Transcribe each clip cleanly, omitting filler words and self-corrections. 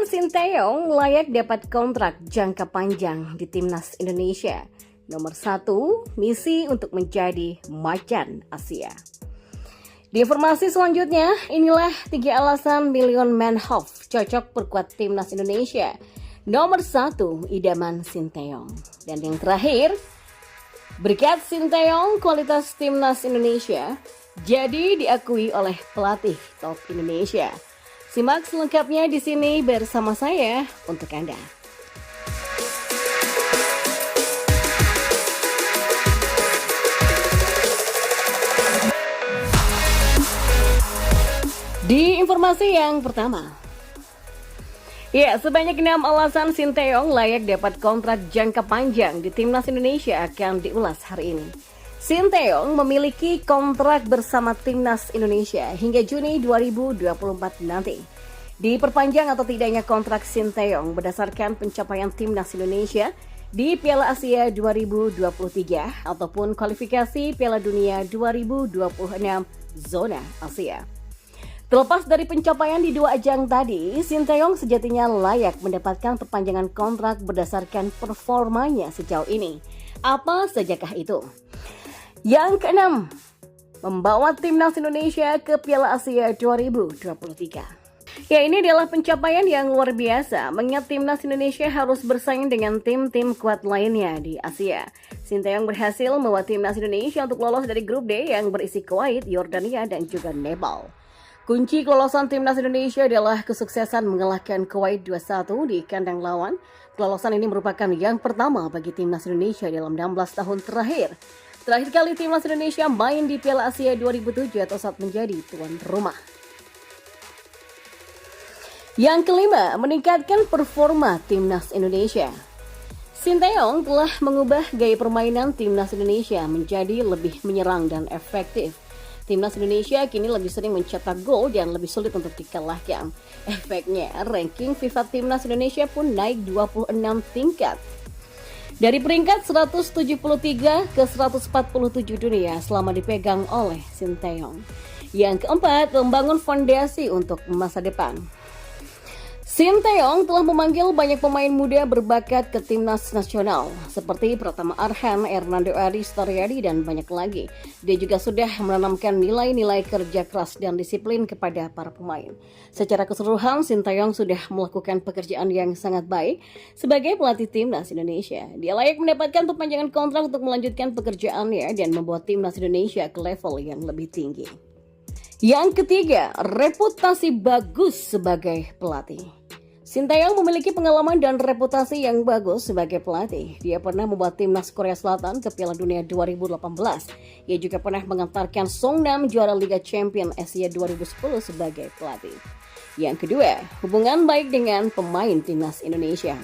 Alasan Sinteyong layak dapat kontrak jangka panjang di Timnas Indonesia. Nomor 1, misi untuk menjadi macan Asia. Di informasi selanjutnya, inilah 3 alasan Million Man Hoff cocok perkuat Timnas Indonesia. Nomor 1, idaman Sinteyong. Dan yang terakhir, berkat Sinteyong, kualitas Timnas Indonesia jadi diakui oleh pelatih top Indonesia. Simak selengkapnya di sini bersama saya untuk Anda. Di informasi yang pertama, sebanyak 6 alasan Sinteyong layak dapat kontrak jangka panjang di Timnas Indonesia akan diulas hari ini. Sinteyong memiliki kontrak bersama Timnas Indonesia hingga Juni 2024 nanti. Diperpanjang atau tidaknya kontrak Sinteyong berdasarkan pencapaian Timnas Indonesia di Piala Asia 2023 ataupun kualifikasi Piala Dunia 2026 zona Asia. Terlepas dari pencapaian di 2 ajang tadi, Sinteyong sejatinya layak mendapatkan perpanjangan kontrak berdasarkan performanya sejauh ini. Apa sajakah itu? Yang keenam, membawa Timnas Indonesia ke Piala Asia 2023. Ini adalah pencapaian yang luar biasa, mengingat Timnas Indonesia harus bersaing dengan tim-tim kuat lainnya di Asia. Sinteyong berhasil membawa Timnas Indonesia untuk lolos dari grup D yang berisi Kuwait, Yordania, dan juga Nepal. Kunci kelolosan Timnas Indonesia adalah kesuksesan mengalahkan Kuwait 2-1 di kandang lawan. Kelolosan ini merupakan yang pertama bagi Timnas Indonesia dalam 16 tahun terakhir. Terakhir kali Timnas Indonesia main di Piala Asia 2007 atau saat menjadi tuan rumah. Yang kelima, meningkatkan performa Timnas Indonesia. Sinteyong telah mengubah gaya permainan Timnas Indonesia menjadi lebih menyerang dan efektif. Timnas Indonesia kini lebih sering mencetak gol dan lebih sulit untuk dikalahkan. Efeknya, ranking FIFA Timnas Indonesia pun naik 26 tingkat. Dari peringkat 173 ke 147 dunia selama dipegang oleh Sinteyong. Yang keempat, membangun fondasi untuk masa depan. Sinteyong telah memanggil banyak pemain muda berbakat ke Timnas Nasional seperti Pratama Arhan, Hernando Aris Taryadi, dan banyak lagi. Dia juga sudah menanamkan nilai-nilai kerja keras dan disiplin kepada para pemain. Secara keseluruhan, Sinteyong sudah melakukan pekerjaan yang sangat baik sebagai pelatih Timnas Indonesia. Dia layak mendapatkan perpanjangan kontrak untuk melanjutkan pekerjaannya dan membawa Timnas Indonesia ke level yang lebih tinggi. Yang ketiga, reputasi bagus sebagai pelatih. Sinteyong memiliki pengalaman dan reputasi yang bagus sebagai pelatih. Dia pernah membawa Timnas Korea Selatan ke Piala Dunia 2018. Ia juga pernah mengantarkan Songnam juara Liga Champion Asia 2010 sebagai pelatih. Yang kedua, hubungan baik dengan pemain Timnas Indonesia.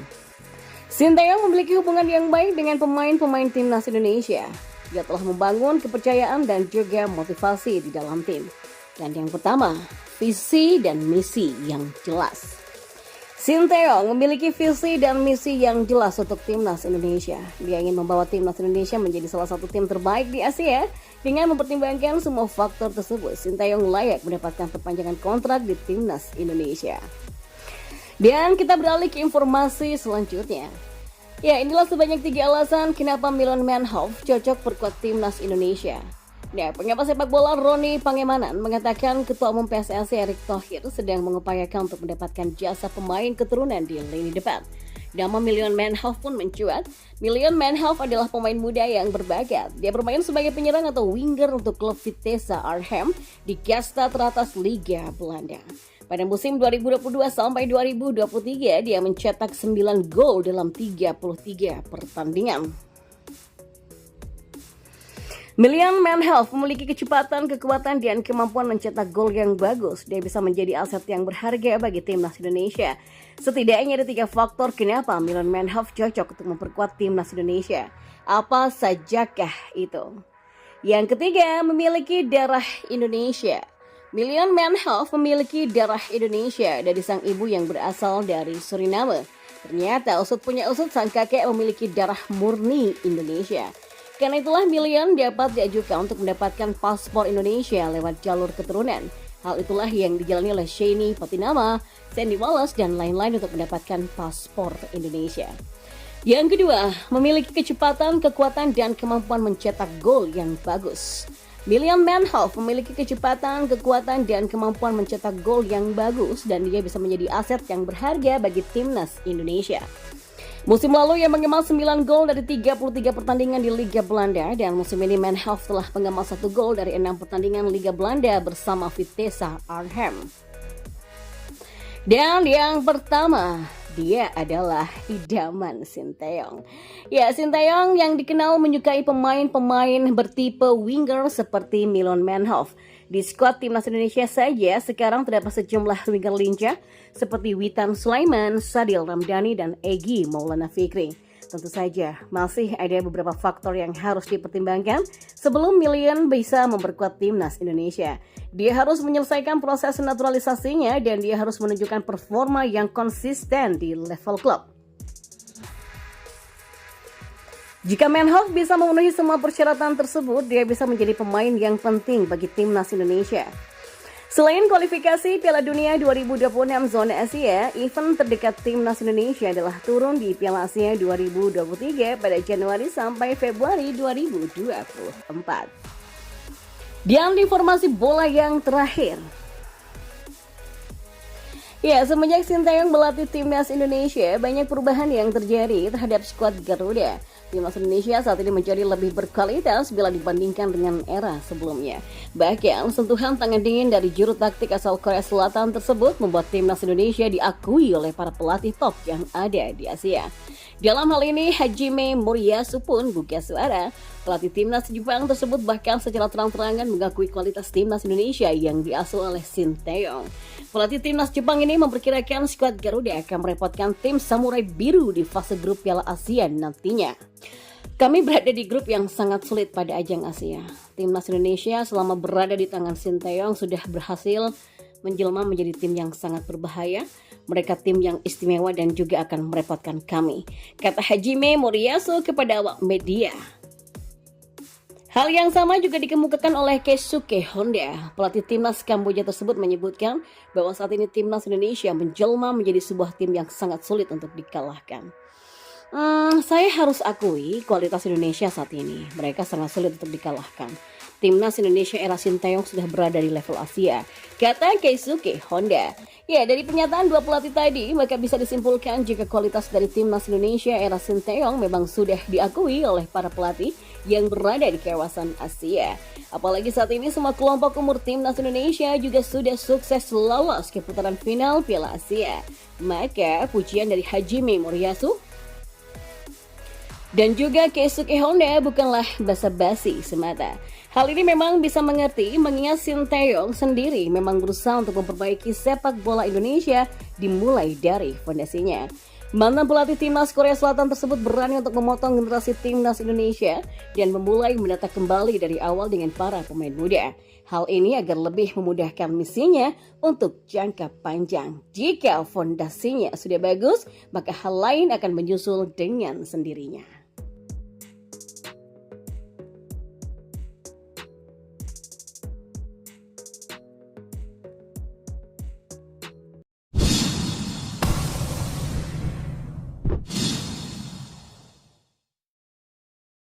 Sinteyong memiliki hubungan yang baik dengan pemain-pemain Timnas Indonesia. Dia telah membangun kepercayaan dan juga motivasi di dalam tim. Dan yang pertama, visi dan misi yang jelas. Sinteyong memiliki visi dan misi yang jelas untuk Timnas Indonesia. Dia ingin membawa Timnas Indonesia menjadi salah satu tim terbaik di Asia. Dengan mempertimbangkan semua faktor tersebut, Sinteyong layak mendapatkan perpanjangan kontrak di Timnas Indonesia. Dan kita beralih ke informasi selanjutnya. Inilah sebanyak 3 alasan kenapa Million Man Hoff cocok perkuat Timnas Indonesia. Pengamat sepak bola Roni Pangemanan mengatakan Ketua Umum PSSI Erick Thohir sedang mengupayakan untuk mendapatkan jasa pemain keturunan di lini depan. Nama Million Man Hoff pun mencuat. Million Man Hoff adalah pemain muda yang berbakat. Dia bermain sebagai penyerang atau winger untuk klub Vitesse Arnhem di kasta teratas Liga Belanda. Pada musim 2022 sampai 2023, dia mencetak 9 gol dalam 33 pertandingan. Million Man Hoff memiliki kecepatan, kekuatan, dan kemampuan mencetak gol yang bagus. Dia bisa menjadi aset yang berharga bagi Timnas Indonesia. Setidaknya ada 3 faktor kenapa Million Man Hoff cocok untuk memperkuat Timnas Indonesia. Apa sajakah itu? Yang ketiga, memiliki darah Indonesia. Million Man Hoff memiliki darah Indonesia dari sang ibu yang berasal dari Suriname. Ternyata punya usut sang kakek memiliki darah murni Indonesia. Karena itulah Million dapat diajukan untuk mendapatkan paspor Indonesia lewat jalur keturunan. Hal itulah yang dijalani oleh Shani Patinama, Sandy Wallace, dan lain-lain untuk mendapatkan paspor Indonesia. Yang kedua, memiliki kecepatan, kekuatan, dan kemampuan mencetak gol yang bagus. William Manhoef memiliki kecepatan, kekuatan, dan kemampuan mencetak gol yang bagus, dan dia bisa menjadi aset yang berharga bagi timnas Indonesia. Musim lalu ia mengemas 9 gol dari 33 pertandingan di Liga Belanda, dan musim ini Manhoef telah mengemas 1 gol dari 6 pertandingan Liga Belanda bersama Vitesse Arnhem. Dan yang pertama, dia adalah idaman Sinteyong. Ya, Sinteyong yang dikenal menyukai pemain-pemain bertipe winger seperti Milan Manhoef. Di skuad timnas Indonesia saja sekarang terdapat sejumlah winger lincah seperti Witan Sulaiman, Sadil Ramdhani, dan Egy Maulana Fikri. Tentu saja masih ada beberapa faktor yang harus dipertimbangkan sebelum Milan bisa memperkuat timnas Indonesia. Dia harus menyelesaikan proses naturalisasinya dan dia harus menunjukkan performa yang konsisten di level klub. Jika Manhoef bisa memenuhi semua persyaratan tersebut, dia bisa menjadi pemain yang penting bagi timnas Indonesia. Selain kualifikasi Piala Dunia 2026 zona Asia, event terdekat timnas Indonesia adalah turun di Piala Asia 2023 pada Januari sampai Februari 2024. Dan informasi bola yang terakhir. Ya, semenjak Sinteyong melatih timnas Indonesia, banyak perubahan yang terjadi terhadap skuad Garuda. Timnas Indonesia saat ini menjadi lebih berkualitas bila dibandingkan dengan era sebelumnya. Bahkan, sentuhan tangan dingin dari juru taktik asal Korea Selatan tersebut membuat timnas Indonesia diakui oleh para pelatih top yang ada di Asia. Dalam hal ini, Hajime Moriyasu pun buka suara. Pelatih timnas Jepang tersebut bahkan secara terang-terangan mengakui kualitas timnas Indonesia yang diasuh oleh Sinteyong. Pelatih timnas Jepang ini memperkirakan skuad Garuda akan merepotkan tim Samurai Biru di fase grup Piala Asia nantinya. Kami berada di grup yang sangat sulit pada ajang Asia. Timnas Indonesia selama berada di tangan Sinteyong sudah berhasil menjelma menjadi tim yang sangat berbahaya. Mereka tim yang istimewa dan juga akan merepotkan kami, kata Hajime Moriyasu kepada awak media. Hal yang sama juga dikemukakan oleh Keisuke Honda. Pelatih timnas Kamboja tersebut menyebutkan bahwa saat ini timnas Indonesia menjelma menjadi sebuah tim yang sangat sulit untuk dikalahkan. Saya harus akui kualitas Indonesia saat ini. Mereka sangat sulit untuk dikalahkan. Timnas Indonesia era Sinteyong sudah berada di level Asia, kata Keisuke Honda. Ya, dari pernyataan dua pelatih tadi, maka bisa disimpulkan jika kualitas dari timnas Indonesia era Sinteyong memang sudah diakui oleh para pelatih yang berada di kawasan Asia. Apalagi saat ini semua kelompok umur timnas Indonesia juga sudah sukses lolos ke putaran final Piala Asia. Maka pujian dari Hajime Moriyasu dan juga Keisuke Honda bukanlah basa-basi semata. Hal ini memang bisa mengerti mengingat Sinteyong sendiri memang berusaha untuk memperbaiki sepak bola Indonesia dimulai dari fondasinya. Mantan pelatih timnas Korea Selatan tersebut berani untuk memotong generasi timnas Indonesia dan memulai menata kembali dari awal dengan para pemain muda. Hal ini agar lebih memudahkan misinya untuk jangka panjang. Jika fondasinya sudah bagus, maka hal lain akan menyusul dengan sendirinya.